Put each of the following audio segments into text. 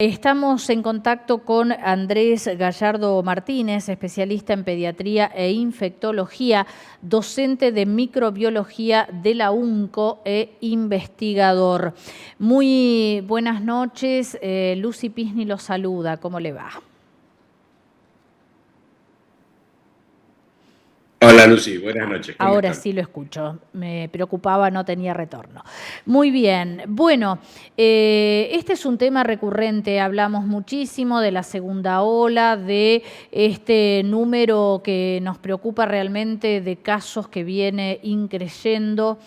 Estamos en contacto con Andrés Gallardo Martínez, especialista en pediatría e infectología, docente de microbiología de la UNCO e investigador. Muy buenas noches, Lucy Pisni lo saluda, ¿cómo le va? Hola Lucy, buenas noches, ¿cómo Ahora están? sí lo escucho, me preocupaba, no tenía retorno. Muy bien, bueno, este es un tema recurrente, hablamos muchísimo de la segunda ola, de este número que nos preocupa realmente de casos que viene increyendo.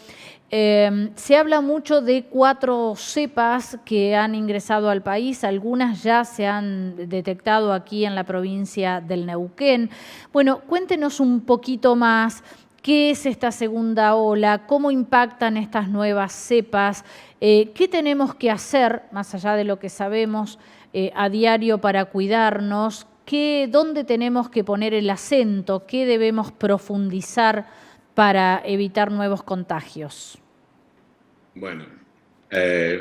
Se habla mucho de 4 cepas que han ingresado al país, algunas ya se han detectado aquí en la provincia del Neuquén. Bueno, cuéntenos un poquito más. ¿Qué es esta segunda ola? ¿Cómo impactan estas nuevas cepas? ¿Qué tenemos que hacer, más allá de lo que sabemos, a diario para cuidarnos? ¿Dónde tenemos que poner el acento? ¿Qué debemos profundizar para evitar nuevos contagios? Bueno,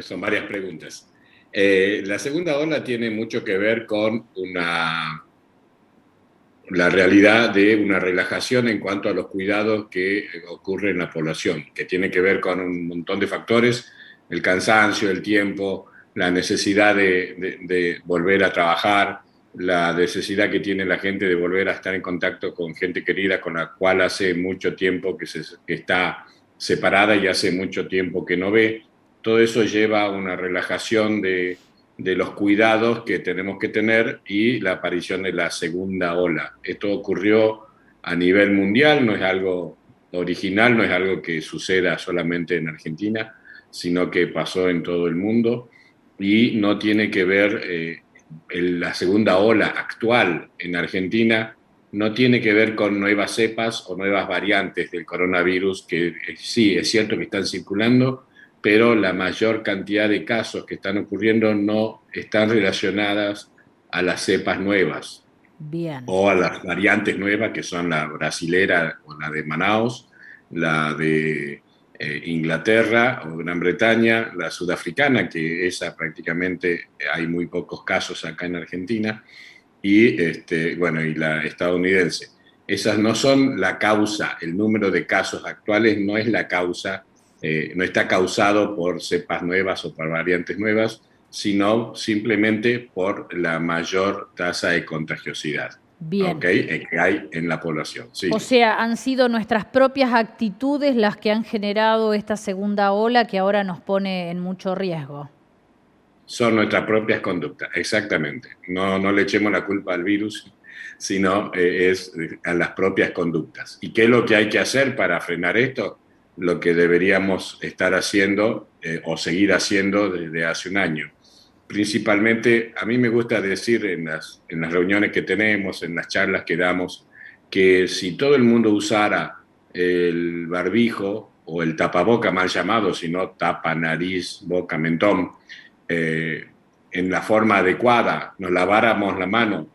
son varias preguntas. La segunda ola tiene mucho que ver con la realidad de una relajación en cuanto a los cuidados que ocurren en la población, que tiene que ver con un montón de factores, el cansancio, el tiempo, la necesidad de volver a trabajar, la necesidad que tiene la gente de volver a estar en contacto con gente querida con la cual hace mucho tiempo que está separada y hace mucho tiempo que no ve. Todo eso lleva a una relajación de los cuidados que tenemos que tener y la aparición de la segunda ola. Esto ocurrió a nivel mundial, no es algo original, no es algo que suceda solamente en Argentina, sino que pasó en todo el mundo y no tiene que ver, la segunda ola actual en Argentina no tiene que ver con nuevas cepas o nuevas variantes del coronavirus, que sí, es cierto que están circulando, pero la mayor cantidad de casos que están ocurriendo no están relacionadas a las cepas nuevas Bien. o a las variantes nuevas, que son la brasilera o la de Manaus, la de Inglaterra o Gran Bretaña, la sudafricana, que esa prácticamente hay muy pocos casos acá en Argentina, y, bueno, y la estadounidense. Esas no son la causa, el número de casos actuales no es la causa, no está causado por cepas nuevas o por variantes nuevas, sino simplemente por la mayor tasa de contagiosidad, Bien. ¿okay? Que hay en la población. O Sí. sea, han sido nuestras propias actitudes las que han generado esta segunda ola que ahora nos pone en mucho riesgo. Son nuestras propias conductas, exactamente. No, no le echemos la culpa al virus, sino es a las propias conductas. ¿Y qué es lo que hay que hacer para frenar esto? Lo que deberíamos estar haciendo o seguir haciendo desde hace un año. Principalmente, a mí me gusta decir en las reuniones que tenemos, en las charlas que damos, que si todo el mundo usara el barbijo o el tapaboca mal llamado, sino tapa nariz, boca, mentón, eh, en la forma adecuada, nos laváramos la mano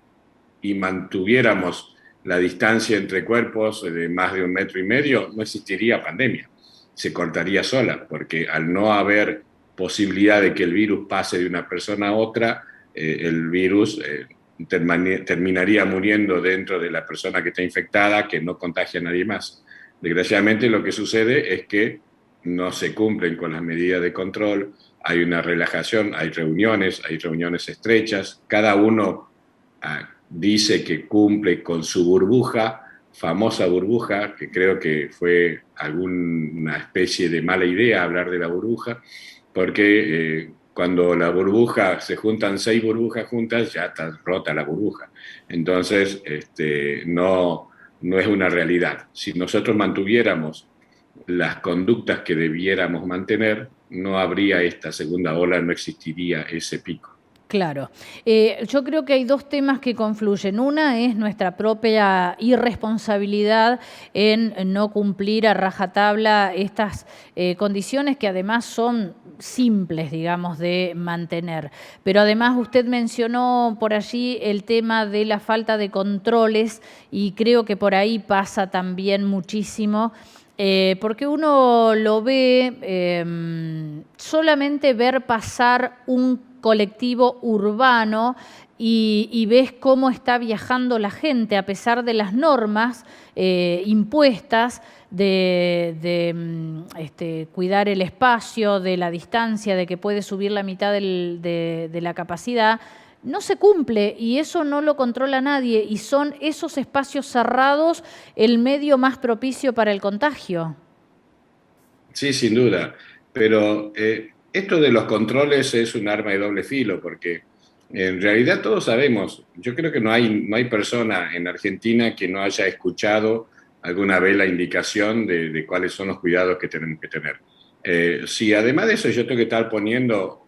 y mantuviéramos la distancia entre cuerpos de más de 1,5 metros, no existiría pandemia. Se cortaría sola, porque al no haber posibilidad de que el virus pase de una persona a otra, el virus terminaría muriendo dentro de la persona que está infectada, que no contagia a nadie más. Desgraciadamente lo que sucede es que no se cumplen con las medidas de control, hay una relajación, hay reuniones estrechas, cada uno dice que cumple con su burbuja, famosa burbuja, que creo que fue alguna especie de mala idea hablar de la burbuja, porque cuando la burbuja, se juntan 6 burbujas juntas, ya está rota la burbuja. Entonces, no es una realidad. Si nosotros mantuviéramos las conductas que debiéramos mantener, no habría esta segunda ola, no existiría ese pico. Claro. Yo creo que hay 2 temas que confluyen. Una es nuestra propia irresponsabilidad en no cumplir a rajatabla estas condiciones que además son simples, digamos, de mantener. Pero además usted mencionó por allí el tema de la falta de controles y creo que por ahí pasa también muchísimo Porque uno lo ve, solamente ver pasar un colectivo urbano y ves cómo está viajando la gente a pesar de las normas impuestas de cuidar el espacio, de la distancia, de que puede subir la mitad de la capacidad. No se cumple y eso no lo controla nadie y son esos espacios cerrados el medio más propicio para el contagio. Sí, sin duda. Pero esto de los controles es un arma de doble filo, porque en realidad todos sabemos, yo creo que no hay persona en Argentina que no haya escuchado alguna vez la indicación de cuáles son los cuidados que tenemos que tener. Si además de eso yo tengo que estar poniendo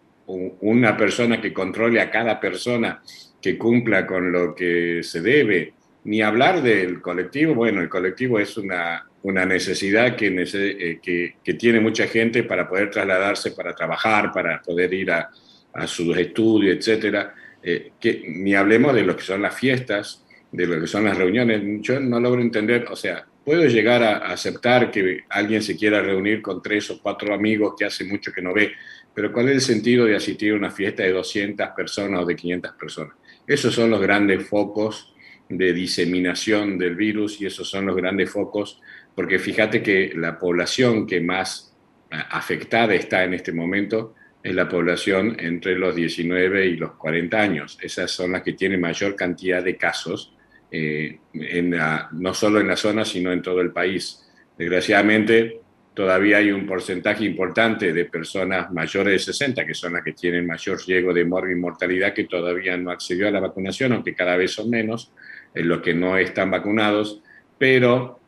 una persona que controle a cada persona que cumpla con lo que se debe, ni hablar del colectivo. Bueno, el colectivo es una necesidad que tiene mucha gente para poder trasladarse, para trabajar, para poder ir a sus estudios, etcétera. Que ni hablemos de lo que son las fiestas, de lo que son las reuniones. Yo no logro entender, o sea, puedo llegar a aceptar que alguien se quiera reunir con 3 o 4 amigos que hace mucho que no ve, pero ¿cuál es el sentido de asistir a una fiesta de 200 personas o de 500 personas? Esos son los grandes focos de diseminación del virus y esos son los grandes focos, porque fíjate que la población que más afectada está en este momento es la población entre los 19 y los 40 años. Esas son las que tienen mayor cantidad de casos, no solo en la zona, sino en todo el país. Desgraciadamente, todavía hay un porcentaje importante de personas mayores de 60, que son las que tienen mayor riesgo de mortalidad, que todavía no accedió a la vacunación, aunque cada vez son menos los que no están vacunados, pero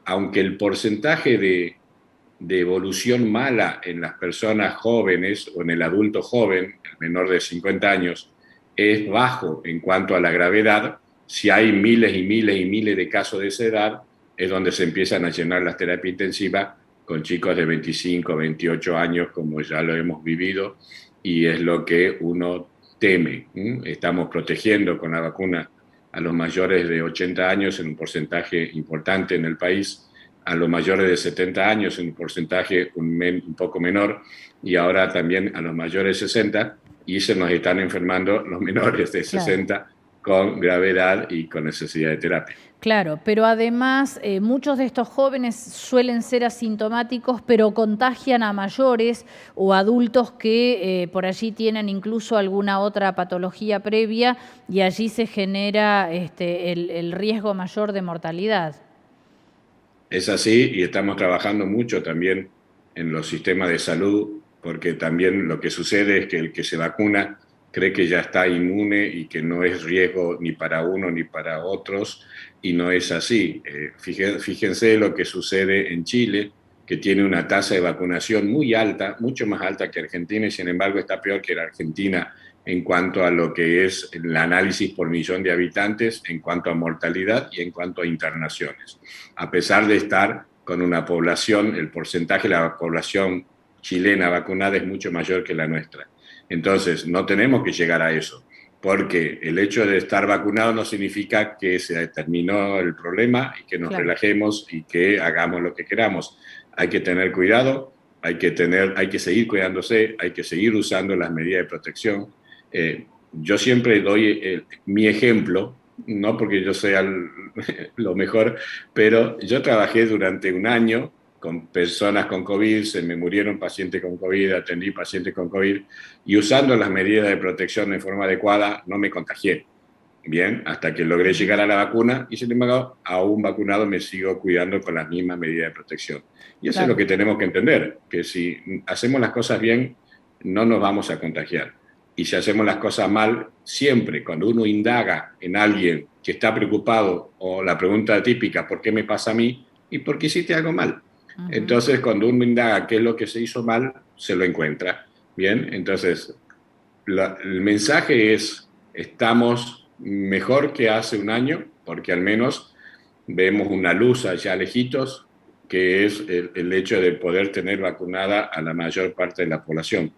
aunque el porcentaje de evolución mala en las personas jóvenes o en el adulto joven, el menor de 50 años, es bajo en cuanto a la gravedad, si hay miles y miles y miles de casos de esa edad, es donde se empiezan a llenar las terapias intensivas con chicos de 25, 28 años, como ya lo hemos vivido, y es lo que uno teme. Estamos protegiendo con la vacuna a los mayores de 80 años en un porcentaje importante en el país, a los mayores de 70 años en un porcentaje un poco menor, y ahora también a los mayores de 60, y se nos están enfermando los menores de Claro. 60 con gravedad y con necesidad de terapia. Claro, pero además muchos de estos jóvenes suelen ser asintomáticos, pero contagian a mayores o adultos que por allí tienen incluso alguna otra patología previa y allí se genera el riesgo mayor de mortalidad. Es así y estamos trabajando mucho también en los sistemas de salud, porque también lo que sucede es que el que se vacuna cree que ya está inmune y que no es riesgo ni para uno ni para otros, y no es así. Fíjense lo que sucede en Chile, que tiene una tasa de vacunación muy alta, mucho más alta que Argentina, y sin embargo está peor que la Argentina en cuanto a lo que es el análisis por millón de habitantes, en cuanto a mortalidad y en cuanto a internaciones. A pesar de estar con una población, el porcentaje de la población chilena vacunada es mucho mayor que la nuestra. Entonces, no tenemos que llegar a eso, porque el hecho de estar vacunado no significa que se terminó el problema y que nos relajemos y que hagamos lo que queramos. Hay que tener cuidado, hay que seguir cuidándose, hay que seguir usando las medidas de protección. Yo siempre doy mi ejemplo, no porque yo sea lo mejor, pero yo trabajé durante un año con personas con COVID, se me murieron pacientes con COVID, atendí pacientes con COVID, y usando las medidas de protección de forma adecuada no me contagié. Bien, hasta que logré llegar a la vacuna y sin embargo, aún vacunado me sigo cuidando con las mismas medidas de protección. Y eso es lo que tenemos que entender, que si hacemos las cosas bien, no nos vamos a contagiar. Y si hacemos las cosas mal, siempre cuando uno indaga en alguien que está preocupado, o la pregunta típica, ¿por qué me pasa a mí? ¿Y por qué hiciste algo mal? Entonces, cuando uno indaga qué es lo que se hizo mal, se lo encuentra. Bien, entonces, el mensaje es, estamos mejor que hace un año, porque al menos vemos una luz allá lejitos, que es el hecho de poder tener vacunada a la mayor parte de la población.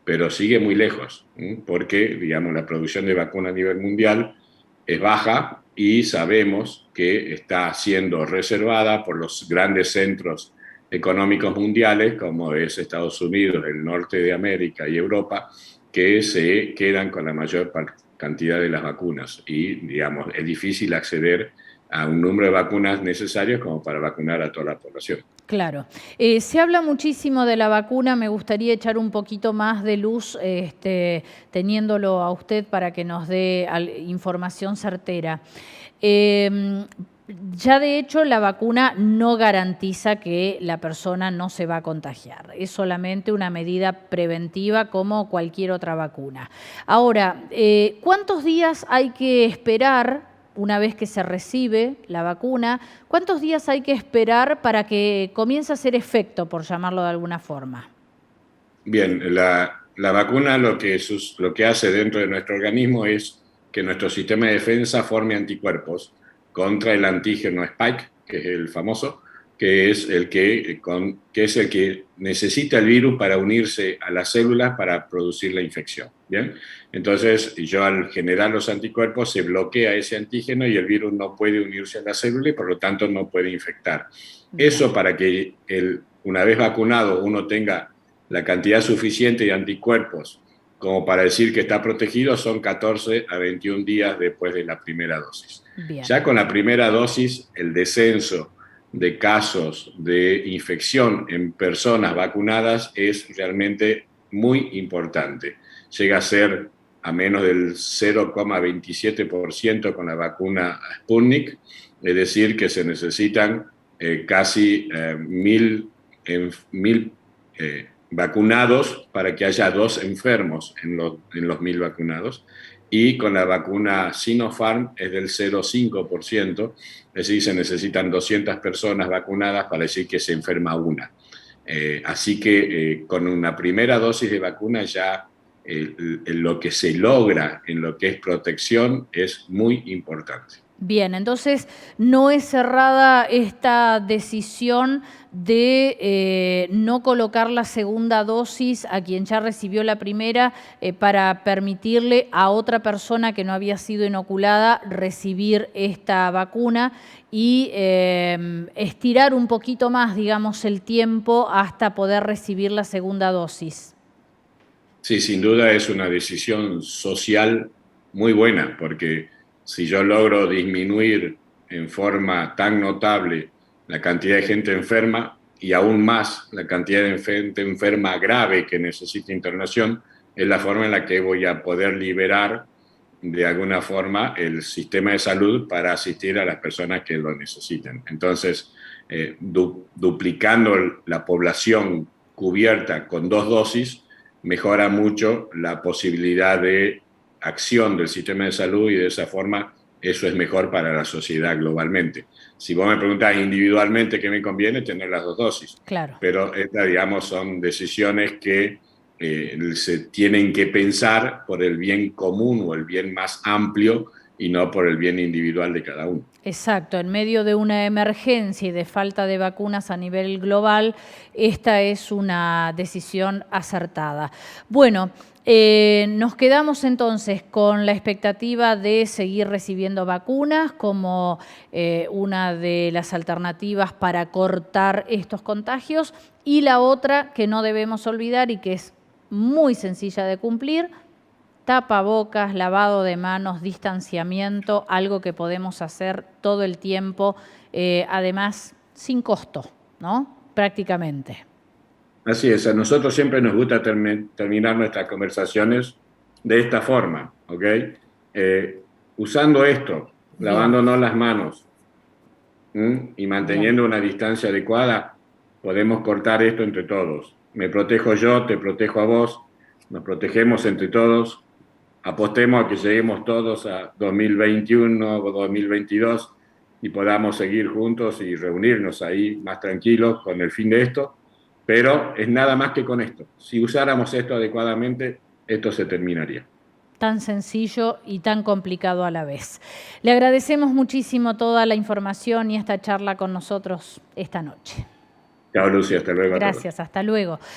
Pero sigue muy lejos, porque, digamos, la producción de vacunas a nivel mundial es baja y sabemos que está siendo reservada por los grandes centros económicos mundiales, como es Estados Unidos, el norte de América y Europa, que se quedan con la mayor cantidad de las vacunas. Y, digamos, es difícil acceder a un número de vacunas necesarios como para vacunar a toda la población. Claro. Se habla muchísimo de la vacuna, me gustaría echar un poquito más de luz teniéndolo a usted para que nos dé información certera. Ya de hecho la vacuna no garantiza que la persona no se va a contagiar, es solamente una medida preventiva como cualquier otra vacuna. Ahora, ¿cuántos días hay que esperar una vez que se recibe la vacuna? ¿Cuántos días hay que esperar para que comience a hacer efecto, por llamarlo de alguna forma? Bien, la vacuna lo que hace dentro de nuestro organismo es que nuestro sistema de defensa forme anticuerpos contra el antígeno Spike, que es el famoso, que es el que necesita el virus para unirse a las células para producir la infección. ¿Bien? Entonces, yo al generar los anticuerpos se bloquea ese antígeno y el virus no puede unirse a la célula y por lo tanto no puede infectar. Bien. Eso para que una vez vacunado uno tenga la cantidad suficiente de anticuerpos como para decir que está protegido son 14 a 21 días después de la primera dosis. Bien. Ya con la primera dosis, el descenso de casos de infección en personas vacunadas es realmente muy importante. Llega a ser a menos del 0,27% con la vacuna Sputnik, es decir, que se necesitan casi 1.000 vacunados para que haya 2 enfermos en los 1.000 vacunados. Y con la vacuna Sinopharm es del 0,5%, es decir, se necesitan 200 personas vacunadas para decir que se enferma una. Así que con una primera dosis de vacuna ya lo que se logra en lo que es protección es muy importante. Bien, entonces no es cerrada esta decisión de no colocar la segunda dosis a quien ya recibió la primera para permitirle a otra persona que no había sido inoculada recibir esta vacuna y estirar un poquito más, digamos, el tiempo hasta poder recibir la segunda dosis. Sí, sin duda es una decisión social muy buena, porque si yo logro disminuir en forma tan notable la cantidad de gente enferma y aún más la cantidad de gente enferma grave que necesita internación, es la forma en la que voy a poder liberar de alguna forma el sistema de salud para asistir a las personas que lo necesiten. Entonces, duplicando la población cubierta con 2 dosis, mejora mucho la posibilidad de acción del sistema de salud y de esa forma eso es mejor para la sociedad globalmente. Si vos me preguntás individualmente qué me conviene, tener las 2 dosis. Claro. Pero estas, digamos, son decisiones que se tienen que pensar por el bien común o el bien más amplio y no por el bien individual de cada uno. Exacto, en medio de una emergencia y de falta de vacunas a nivel global, esta es una decisión acertada. Bueno, nos quedamos entonces con la expectativa de seguir recibiendo vacunas como una de las alternativas para cortar estos contagios y la otra que no debemos olvidar y que es muy sencilla de cumplir: tapabocas, lavado de manos, distanciamiento, algo que podemos hacer todo el tiempo, además sin costo, ¿no? Prácticamente. Así es, a nosotros siempre nos gusta terminar nuestras conversaciones de esta forma, ¿ok? Usando esto, Bien. lavándonos las manos y manteniendo una distancia adecuada, podemos cortar esto entre todos. Me protejo yo, te protejo a vos, nos protegemos entre todos. Apostemos a que lleguemos todos a 2021 o 2022 y podamos seguir juntos y reunirnos ahí más tranquilos con el fin de esto, pero es nada más que con esto. Si usáramos esto adecuadamente, esto se terminaría. Tan sencillo y tan complicado a la vez. Le agradecemos muchísimo toda la información y esta charla con nosotros esta noche. Chao, Lucy, hasta luego. Gracias, hasta luego.